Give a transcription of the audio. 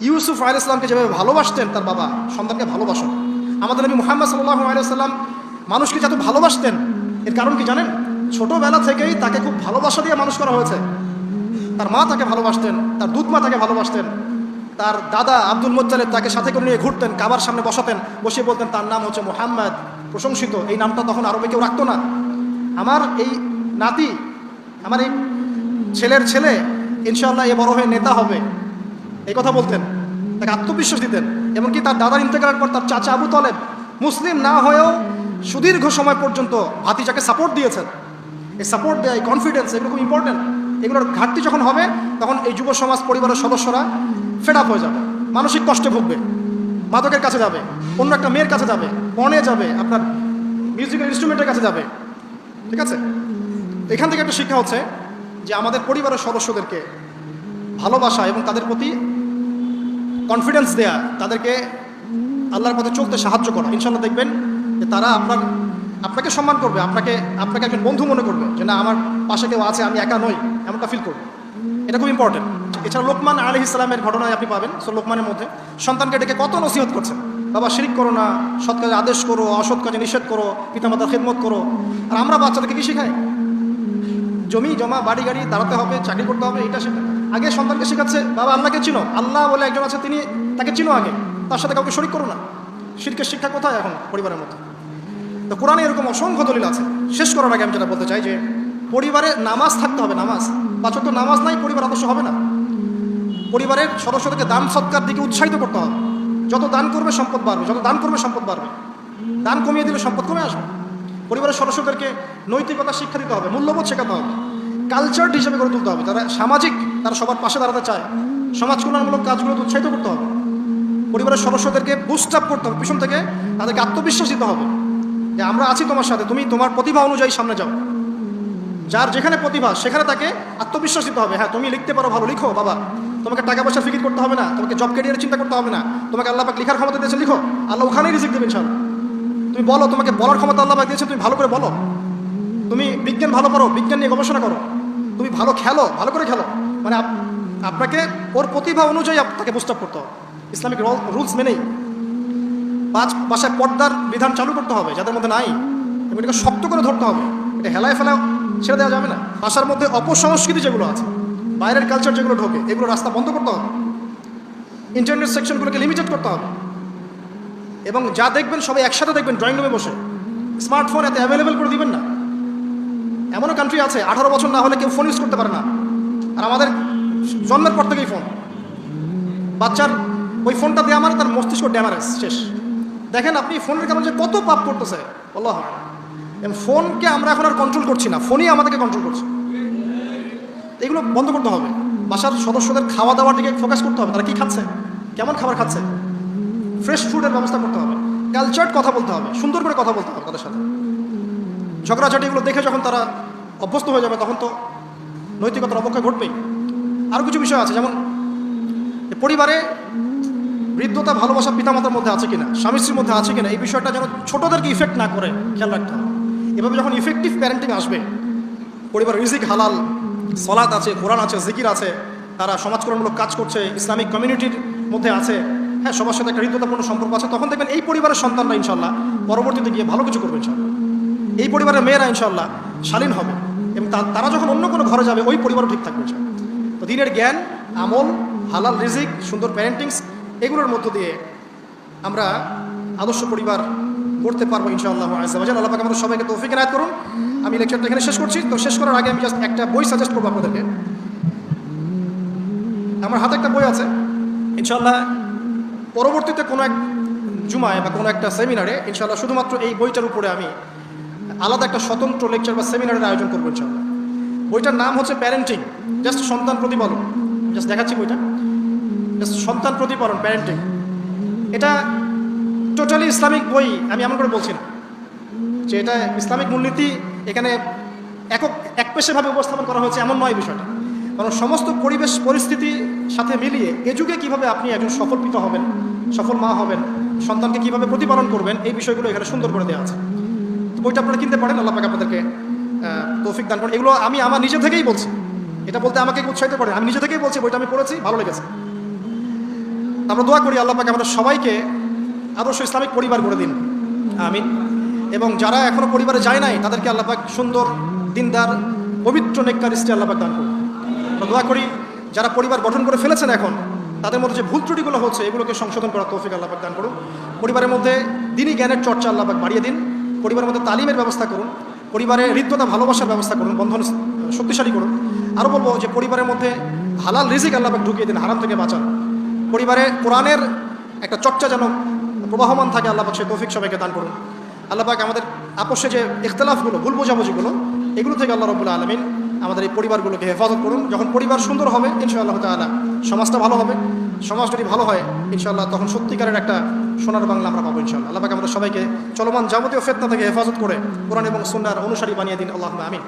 ইউসুফ আলাইহিস সালামকে যেভাবে ভালোবাসতেন তার বাবা, সন্তানকে ভালোবাসেন। আমাদের নবী মুহাম্মদ সাল্লাল্লাহু আলাইহি ওয়াসাল্লাম মানুষকে যত ভালোবাসতেন, এর কারণ কি জানেন? ছোটবেলা থেকেই তাকে খুব ভালোবাসা দিয়ে মানুষ করা হয়েছে। তার মা তাকে ভালোবাসতেন, তার দুধ মা তাকে ভালোবাসতেন, তার দাদা আব্দুল মুত্তালিব তাকে সাথে করে নিয়ে ঘুরতেন, কাবার সামনে বসাতেন, বসিয়ে বলতেন তার নাম হচ্ছে মুহাম্মদ, প্রশংসিত। এই নামটা তখন আরবে কেউ রাখতো না। আমার এই নাতি, আমার এই ছেলের ছেলে ইনশাআল্লাহ এ বড় হয়ে নেতা হবে, এই কথা বলতেন, তাকে আত্মবিশ্বাস দিতেন। এমনকি তার দাদার ইন্তেকালের পর তার চাচা আবু তালেব মুসলিম না হয়েও সুদীর্ঘ সময় পর্যন্ত ভাতিজাকে সাপোর্ট দিয়েছেন। এই সাপোর্ট দেয়, এই কনফিডেন্স, এগুলো খুব ইম্পর্টেন্ট। এগুলোর ঘাটতি যখন হবে তখন এই যুব সমাজ পরিবারের সদস্যরা ফেড আপ হয়ে যাবে, মানসিক কষ্টে ভুগবে, মাদকের কাছে যাবে, অন্য একটা মেয়ের কাছে যাবে, পণে যাবে, আপনার মিউজিক্যাল ইনস্ট্রুমেন্টের কাছে যাবে। ঠিক আছে? এখান থেকে একটা শিক্ষা হচ্ছে যে আমাদের পরিবারের সদস্যদেরকে ভালোবাসা এবং তাদের প্রতি কনফিডেন্স দেয়া, তাদেরকে আল্লাহর পথে চলতে সাহায্য করা। ইনশাআল্লাহ দেখবেন যে তারা আপনাকে সম্মান করবে, আপনাকে একজন বন্ধু মনে করবে, যে না আমার পাশে কেউ আছে, আমি একা নই, এমনটা ফিল করবে। এটা খুব ইম্পর্টেন্ট। এছাড়া লোকমান আলাইহিস সালামের ঘটনায় আপনি পাবেন, লোকমানের মধ্যে সন্তানকে ডেকে কত নসিহত করছেন, বাবা শিরক করো না, সৎ কাজে আদেশ করো, অসৎ কাজে নিষেধ করো, পিতামাতার খেদমত করো। আর আমরা বাচ্চাদেরকে কি শেখাই? জমি জমা, বাড়ি গাড়ি, দাঁড়াতে হবে, চাকরি করতে হবে, এটা সেটা। আগে সন্তানকে শেখাচ্ছে বাবা আল্লাহকে চিনো, আল্লাহ বলে একজন আছে, তিনি, তাকে চিনো আগে, তার সাথে কাউকে শরিক করো না। শিরকের শিক্ষা কোথায় এখন পরিবারের মধ্যে? তো কোরআনে এরকম অসংখ্য দলিল আছে। শেষ করার আগে আমি যেটা বলতে চাই যে পরিবারে নামাজ থাকতে হবে। নামাজ, 5 ওয়াক্ত নামাজ নাই, পরিবার আদর্শ হবে না। পরিবারের সদস্যদেরকে দান সৎকার দিকে উৎসাহিত করতে হবে। যত দান করবে সম্পদ বাড়বে, যত দান করবে সম্পদ বাড়বে। দান কমিয়ে দিলে সম্পদ কমে আসবে। পরিবারের সদস্যদেরকে নৈতিকতা শিক্ষা দিতে হবে, মূল্যবোধ শেখাতে হবে, কালচার হিসেবে গড়ে তুলতে হবে। তারা সামাজিক, তারা সবার পাশে দাঁড়াতে চায়, সমাজ কল্যাণমূলক কাজগুলোতে উৎসাহিত করতে হবে। পরিবারের সদস্যদেরকে বুস্ট আপ করতে হবে, পিছন থেকে তাদেরকে আত্মবিশ্বাস দিতে হবে যে আমরা আছি তোমার সাথে, তুমি তোমার প্রতিভা অনুযায়ী সামনে যাও। যার যেখানে প্রতিভা সেখানে তাকে আত্মবিশ্বাস দিতে হবে। হ্যাঁ তুমি লিখতে পারো, ভালো লিখো বাবা, তোমাকে টাকা পয়সা ফিকির করতে হবে না, তোমাকে জব ক্যারিয়ারের চিন্তা করতে হবে না, তোমাকে আল্লাহ পাক লিখার ক্ষমতা দিয়েছে, লিখো, আল্লাহ ওখানেই রিজিক দেবেন ইনশাআল্লাহ। তুমি বলো, তোমাকে বলার ক্ষমতা আল্লাহ পাক দিয়েছে, তুমি ভালো করে বলো। তুমি বিজ্ঞান ভালো করো, বিজ্ঞান নিয়ে গবেষণা করো। তুমি ভালো খেলো, ভালো করে খেলো। মানে আপনাকে ওর প্রতিভা অনুযায়ী তাকে বুস্ট আপ করতে হবে, ইসলামিক রুলস মেনেই। 5 বাসায় পর্দার বিধান চালু করতে হবে যাদের মধ্যে নাই, এবং এটাকে শক্ত করে ধরতে হবে। এটা হেলায় ফেলা ছেড়ে দেওয়া যাবে না। বাসার মধ্যে অপসংস্কৃতি যেগুলো আছে, বাইরের কালচার যেগুলো ঢোকে, এগুলো রাস্তা বন্ধ করতে হবে। ইন্টারনেট সেকশনগুলোকে লিমিটেড করতে হবে। এবং যা দেখবেন সবাই একসাথে দেখবেন, ড্রয়িং রুমে বসে। স্মার্টফোন এত অ্যাভেলেবেল করে দিবেন না। এমনও কান্ট্রি আছে 18 বছর না হলে কেউ ফোন ইউজ করতে পারে না। আর আমাদের জন্মের পর থেকেই ফোন। বাচ্চার ওই ফোনটা দেওয়া মানে তার মস্তিষ্ক ড্যামারেজ, শেষ। দেখেন আপনি ফোনের কারণে যে কত পাপ করতেছে আল্লাহ। ফোনকে আমরা এখন আর কন্ট্রোল করছি না, ফোনই আমাদেরকে কন্ট্রোল করছে। এগুলো বন্ধ করতে হবে। বাসার সদস্যদের খাওয়া দাওয়ার দিকে ফোকাস করতে হবে, তারা কি খাচ্ছে, কেমন খাবার খাচ্ছে, ফ্রেশ ফুডের ব্যবস্থা করতে হবে। কালচার্ড কথা বলতে হবে, সুন্দর করে কথা বলতে হবে তাদের সাথে। ঝগড়াঝাটি এগুলো দেখে যখন তারা অভ্যস্ত হয়ে যাবে তখন তো নৈতিকতার অবক্ষয় ঘটবেই। আরও কিছু বিষয় আছে, যেমন পরিবারে বৃদ্ধতা ভালোবাসা পিতামাতার মধ্যে আছে কিনা, স্বামী স্ত্রীর মধ্যে আছে কিনা, এই বিষয়টা যেন ছোটদেরকে ইফেক্ট না করে খেয়াল রাখতে হবে। এভাবে যখন ইফেক্টিভ প্যারেন্টিং আসবে, পরিবার রিজিক হালাল, সলাত আছে, কোরআন আছে, জিকির আছে, তারা সমাজকরণমূলক কাজ করছে, ইসলামিক কমিউনিটির মধ্যে আছে, হ্যাঁ সবার সাথে একটা হৃদ্যতাপূর্ণ সম্পর্ক আছে, তখন দেখবেন এই পরিবারের সন্তানরা ইনশাল্লাহ পরবর্তীতে গিয়ে ভালো কিছু করবে ইনশাল্লাহ। এই পরিবারের মেয়েরা ইনশাল্লাহ শালীন হবে, এবং তারা যখন অন্য কোনো ঘরে যাবে ওই পরিবারও ঠিক থাকবে ইনশাল্লাহ। তো দিনের জ্ঞান, আমল, হালাল রিজিক, সুন্দর প্যারেন্টিংস, এগুলোর মধ্য দিয়ে আমরা আদর্শ পরিবার করতে পারবো ইনশাআল্লাহ আযজা ওয়া জাল্লা। আল্লাহ পাক আমাদের সবাইকে তৌফিক এনায়েত করুন। আমি লেকচারটা এখানে শেষ করছি। তো শেষ করার আগে আমি জাস্ট একটা বই সাজেস্ট করবো আপনাদেরকে। আমার হাতে একটা বই আছে, ইনশাআল্লাহ পরবর্তীতে কোনো এক জুমায় বা কোনো একটা সেমিনারে ইনশাআল্লাহ শুধুমাত্র এই বইটার উপরে আমি আলাদা একটা স্বতন্ত্র লেকচার বা সেমিনারের আয়োজন করবো ইনশাআল্লাহ। বইটার নাম হচ্ছে প্যারেন্টিং, জাস্ট সন্তান প্রতিপালন। জাস্ট দেখাচ্ছি বইটা, জাস্ট সন্তান প্রতিপালন, প্যারেন্টিং। এটা টোটালি ইসলামিক বই, আমি এমন করে বলছি না যে এটা ইসলামিক মূলনীতি এখানে একপেশেভাবে উপস্থাপন করা হয়েছে, এমন নয় বিষয়টা। কারণ সমস্ত পরিবেশ পরিস্থিতির সাথে মিলিয়ে এ যুগে কীভাবে আপনি একজন সফল পিতা হবেন, সফল মা হবেন, সন্তানকে কীভাবে প্রতিপালন করবেন, এই বিষয়গুলো এখানে সুন্দর করে দেওয়া আছে। তো বইটা আপনারা কিনতে পারেন, আল্লাহ পাক আপনাদেরকে তৌফিক দান করেন। এগুলো আমি আমার নিজে থেকেই বলছি, এটা বলতে আমাকে উৎসাহিত করেন, আমি নিজে থেকেই বলছি, বইটা আমি পড়েছি, ভালো লেগেছে। আমরা দোয়া করি আল্লাহ পাক আমাদের সবাইকে আদর্শ ইসলামিক পরিবার গড়ে দিন, আমিন। এবং যারা এখনো পরিবারে যায় নাই তাদেরকে আল্লাহ পাক সুন্দর, দিনদার, পবিত্র, নেককার স্ত্রী আল্লাহ পাক দান করুন। আমরা দোয়া করি যারা পরিবার গঠন করে ফেলেছেন এখন, তাদের মধ্যে যে ভুল ত্রুটিগুলো হচ্ছে এগুলোকে সংশোধন করার তৌফিক আল্লাহ পাক দান করুন। পরিবারের মধ্যে দ্বীনি জ্ঞানের চর্চা আল্লাহ পাক বাড়িয়ে দিন। পরিবারের মধ্যে তালিমের ব্যবস্থা করুন। পরিবারে হৃদ্যতা, ভালোবাসার ব্যবস্থা করুন, বন্ধন শক্তিশালী করুন। আরও বলবো যে পরিবারের মধ্যে হালাল রিজিক আল্লাহ পাক ঢুকিয়ে দিন, হারাম থেকে বাঁচান। পরিবারে কোরআনের একটা চর্চা যেন প্রবাহমান থাকে, আল্লাহ পাক সে তৌফিক সবাইকে দান করুন। আল্লাহ পাক আমাদের আপসে যে ইখতলাফগুলো, ভুল বোঝাবুঝিগুলো, এগুলো থেকে আল্লাহ রাব্বুল আলামিন আমাদের এই পরিবারগুলোকে হেফাজত করুন। যখন পরিবার সুন্দর হবে ইনশাআল্লাহ তাআলা সমাজটা ভালো হবে। সমাজ যদি ভালো হয় ইনশাআল্লাহ তখন সত্যিকারের একটা সোনার বাংলা আমরা পাবো ইনশাআল্লাহ। আল্লাহ পাক আমাদের সবাইকে চলমান যাবতীয় ফিতনা থেকে হেফাজত করে কোরআন এবং সুন্নাহর অনুসারী বানিয়ে দিন, আল্লাহুম্মা আমিন।